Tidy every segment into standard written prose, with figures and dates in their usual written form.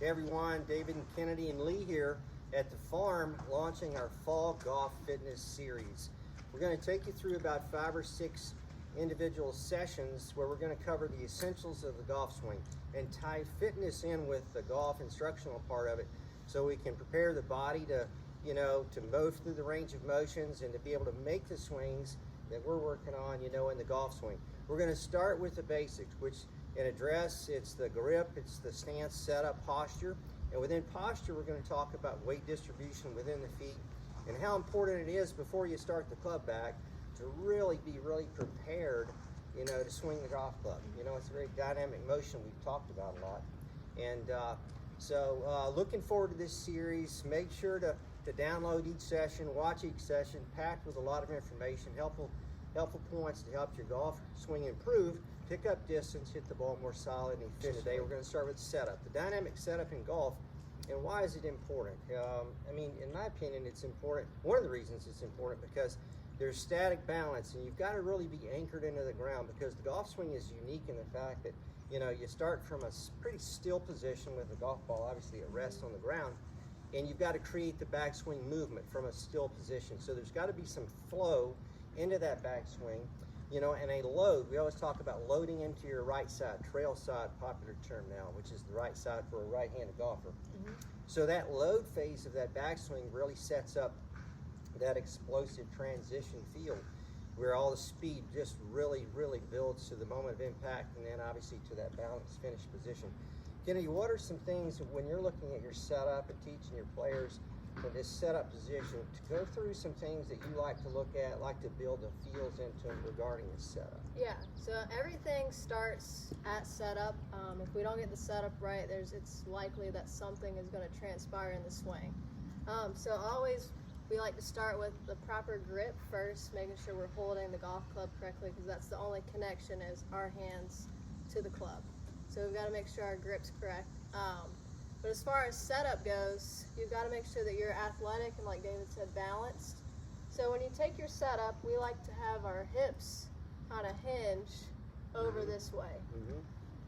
Hey everyone, David and Kennedy and Lee here at the farm launching our Fall Golf Fitness Series. We're going to take you through about 5 or 6 individual sessions where we're going to cover the essentials of the golf swing and tie fitness in with the golf instructional part of it so we can prepare the body to, to move through the range of motions and to be able to make the swings that we're working on, in the golf swing. We're going to start with the basics, which in a dress, it's the grip, it's the stance, setup, posture. And within posture, we're going to talk about weight distribution within the feet and how important it is before you start the club back to really be prepared, to swing the golf club. It's a very dynamic motion we've talked about a lot. And so looking forward to this series. Make sure to download each session, watch each session, packed with a lot of information, helpful points to help your golf swing improve, pick up distance, hit the ball more solid and efficient. Today we're going to start with setup. The dynamic setup in golf, and why is it important? In my opinion, it's important. One of the reasons it's important because there's static balance, and you've got to really be anchored into the ground because the golf swing is unique in the fact that, you start from a pretty still position with the golf ball, obviously it rests on the ground, and you've got to create the backswing movement from a still position. So there's got to be some flow into that backswing, and a load. We always talk about loading into your right side, trail side, popular term now, which is the right side for a right-handed golfer. So that load phase of that backswing really sets up that explosive transition field where all the speed just really builds to the moment of impact and then obviously to that balanced finish position. Kennedy, what are some things when you're looking at your setup and teaching your players for this setup position to go through some things that you like to look at, like to build the feels into them regarding the setup? Yeah, so everything starts at setup. If we don't get the setup right, it's likely that something is going to transpire in the swing. So always we like to start with the proper grip first, making sure we're holding the golf club correctly because that's the only connection is our hands to the club. So we've got to make sure our grip's correct. But as far as setup goes, you've got to make sure that you're athletic and, like David said, balanced. So when you take your setup, we like to have our hips kind of hinge over this way.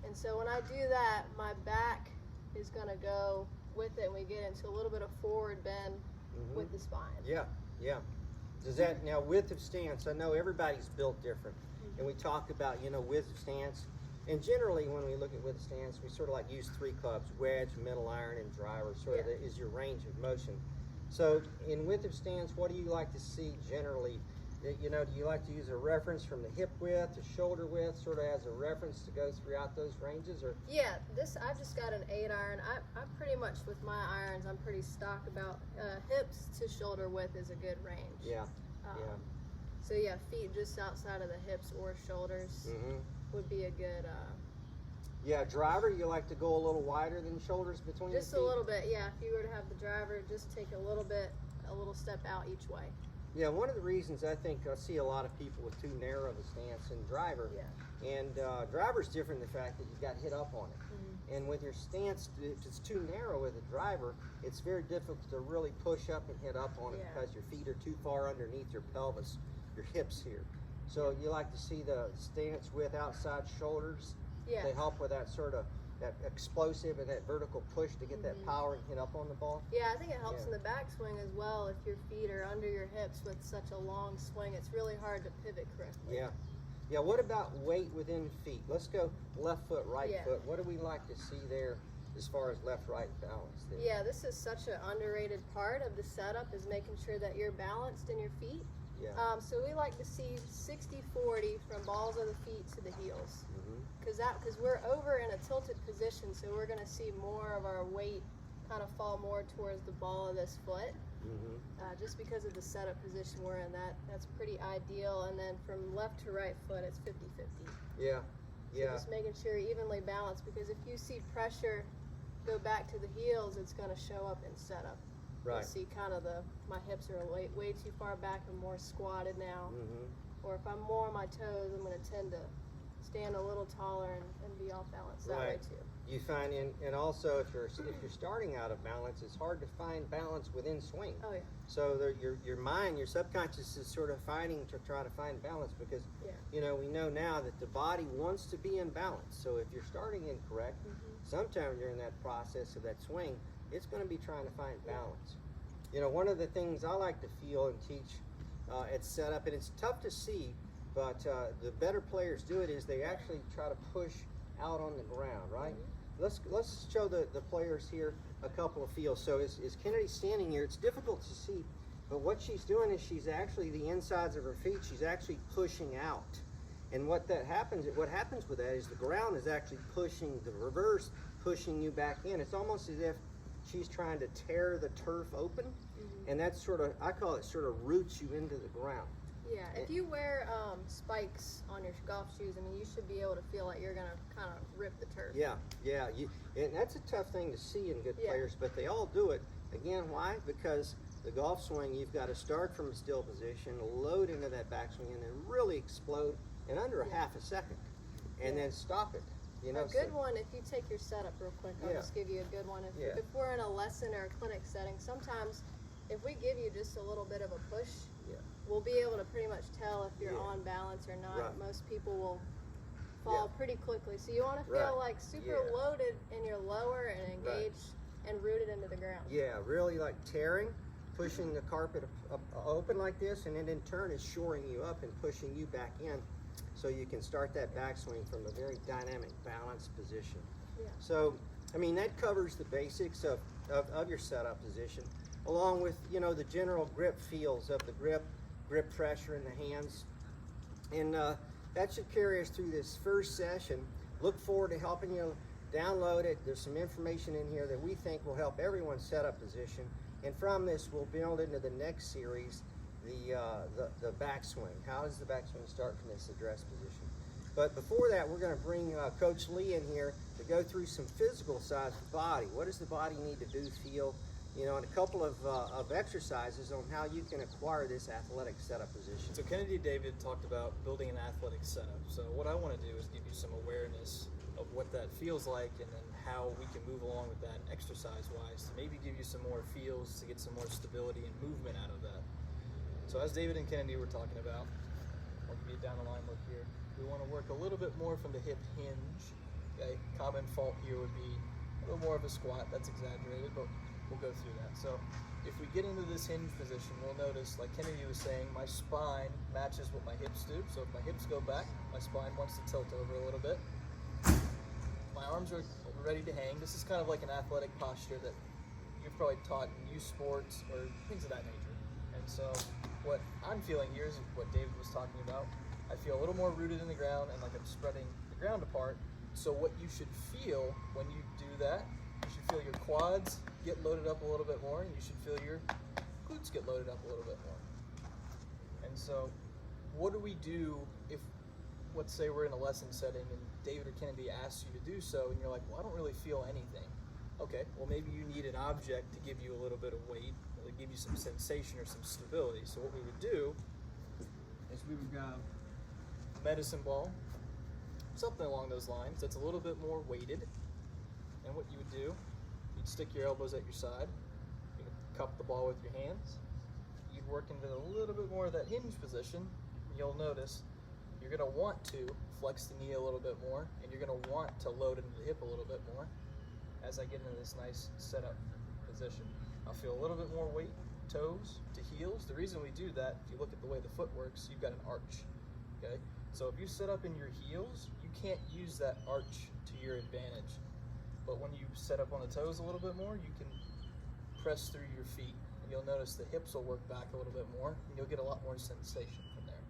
And so when I do that, my back is going to go with it and we get into a little bit of forward bend with the spine. Yeah. Does that, now width of stance, I know everybody's built different. And we talk about, width of stance. And generally, when we look at width of stance, we sort of like use 3 clubs, wedge, middle iron, and driver, is your range of motion. So in width of stance, what do you like to see generally? Do you like to use a reference from the hip width to shoulder width, sort of as a reference to go throughout those ranges? Or yeah, I've just got an 8 iron. I pretty much, with my irons, I'm pretty stock about hips to shoulder width is a good range. Yeah. So yeah, feet just outside of the hips or shoulders would be a good. Yeah, driver, you like to go a little wider than shoulders between just the feet? a little bit, yeah. If you were to have the driver, just take a little step out each way. Yeah, one of the reasons I think I see a lot of people with too narrow of a stance in driver, and driver's different in the fact that you've got hit up on it. And with your stance, if it's too narrow with a driver, it's very difficult to really push up and hit up on it because your feet are too far underneath your pelvis, your hips here. So you like to see the stance width outside shoulders to help with that sort of that explosive and that vertical push to get that power and hit up on the ball? Yeah, I think it helps in the backswing as well. If your feet are under your hips with such a long swing, it's really hard to pivot correctly. Yeah, what about weight within feet? Let's go left foot, right foot. What do we like to see there as far as left-right balance there? Yeah, this is such an underrated part of the setup is making sure that you're balanced in your feet. So we like to see 60-40 from balls of the feet to the heels. Because we're over in a tilted position, so we're going to see more of our weight kind of fall more towards the ball of this foot. Just because of the setup position we're in, that's pretty ideal. And then from left to right foot, it's 50-50. So just making sure you're evenly balanced, because if you see pressure go back to the heels, it's going to show up in setup. Right. You see kind of my hips are way too far back and more squatted now. Or if I'm more on my toes, I'm going to tend to stand a little taller and be off balance that way too. You find and also if you're starting out of balance, it's hard to find balance within swing. Oh yeah. So your mind, your subconscious is sort of fighting to try to find balance because we know now that the body wants to be in balance. So if you're starting incorrect, sometime during that process of that swing, it's going to be trying to find balance. You know, one of the things I like to feel and teach at setup, and it's tough to see, but the better players do it, is they actually try to push out on the ground, right? Let's show the players here a couple of feels. So is Kennedy standing here? It's difficult to see, but what she's doing is she's actually, the insides of her feet, she's actually pushing out. And what happens with that is the ground is actually pushing, the reverse, pushing you back in. It's almost as if she's trying to tear the turf open, and that's sort of, I call it, sort of roots you into the ground. Yeah, if you wear spikes on your golf shoes, I mean, you should be able to feel like you're gonna kind of rip the turf. Yeah, and that's a tough thing to see in good players, but they all do it. Again, why? Because the golf swing, you've got to start from a still position, load into that backswing, and then really explode in under a half a second, and then stop it. You know, a good one, if you take your setup real quick, I'll just give you a good one. If we're in a lesson or a clinic setting, sometimes if we give you just a little bit of a push, we'll be able to pretty much tell if you're on balance or not. Right. Most people will fall pretty quickly. So you want to feel like super loaded in your lower and engaged and rooted into the ground. Yeah, really like tearing, pushing the carpet up, open like this, and then in turn is shoring you up and pushing you back in, so you can start that backswing from a very dynamic, balanced position. Yeah. So, I mean, that covers the basics of your setup position, along with, you know, the general grip feels of the grip pressure in the hands. And that should carry us through this first session. Look forward to helping you download it. There's some information in here that we think will help everyone set up position. And from this, we'll build into the next series the backswing. How does the backswing start from this address position? But before that, we're going to bring Coach Lee in here to go through some physical sides of the body. What does the body need to do, feel, you know, and a couple of exercises on how you can acquire this athletic setup position. So Kennedy David talked about building an athletic setup. So what I want to do is give you some awareness of what that feels like, and then how we can move along with that exercise-wise to maybe give you some more feels to get some more stability and movement out of that. So as David and Kennedy were talking about, I'll give you a down the line look here. We want to work a little bit more from the hip hinge. Okay, common fault here would be a little more of a squat. That's exaggerated, but we'll go through that. So if we get into this hinge position, we'll notice, like Kennedy was saying, my spine matches what my hips do. So if my hips go back, my spine wants to tilt over a little bit. My arms are ready to hang. This is kind of like an athletic posture that you've probably taught in youth sports or things of that nature. And so what I'm feeling here is what David was talking about. I feel a little more rooted in the ground and like I'm spreading the ground apart. So what you should feel when you do that, you should feel your quads get loaded up a little bit more, and you should feel your glutes get loaded up a little bit more. And so what do we do if, let's say we're in a lesson setting and David or Kennedy asks you to do so, and you're like, well, I don't really feel anything. Okay, well maybe you need an object to give you a little bit of weight, or give you some sensation or some stability. So what we would do is we would grab a medicine ball, something along those lines that's a little bit more weighted. And what you would do, you'd stick your elbows at your side, you would cup the ball with your hands, you'd work into a little bit more of that hinge position, and you'll notice you're going to want to flex the knee a little bit more, and you're going to want to load into the hip a little bit more as I get into this nice setup position. I'll feel a little bit more weight, toes to heels. The reason we do that, if you look at the way the foot works, you've got an arch, okay? So if you set up in your heels, you can't use that arch to your advantage. But when you set up on the toes a little bit more, you can press through your feet, and you'll notice the hips will work back a little bit more, and you'll get a lot more sensation from there.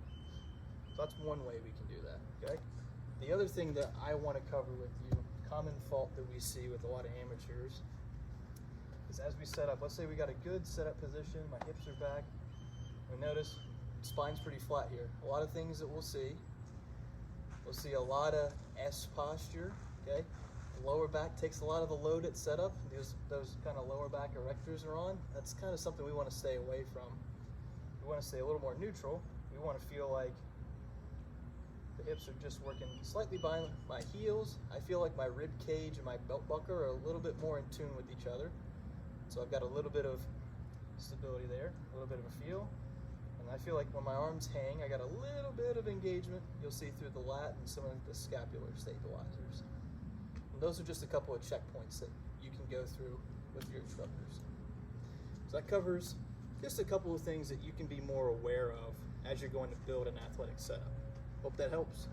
So that's one way we can do that, okay? The other thing that I want to cover with you, common fault that we see with a lot of amateurs, is as we set up, let's say we got a good setup position, my hips are back, we notice spine's pretty flat here. A lot of things that we'll see a lot of S posture, okay? Lower back takes a lot of the load at setup. Those kind of lower back erectors are on. That's kind of something we want to stay away from. We want to stay a little more neutral. We want to feel like the hips are just working slightly by my heels. I feel like my rib cage and my belt buckle are a little bit more in tune with each other. So I've got a little bit of stability there, a little bit of a feel. And I feel like when my arms hang, I got a little bit of engagement. You'll see through the lat and some of the scapular stabilizers. And those are just a couple of checkpoints that you can go through with your instructors. So that covers just a couple of things that you can be more aware of as you're going to build an athletic setup. Hope that helps.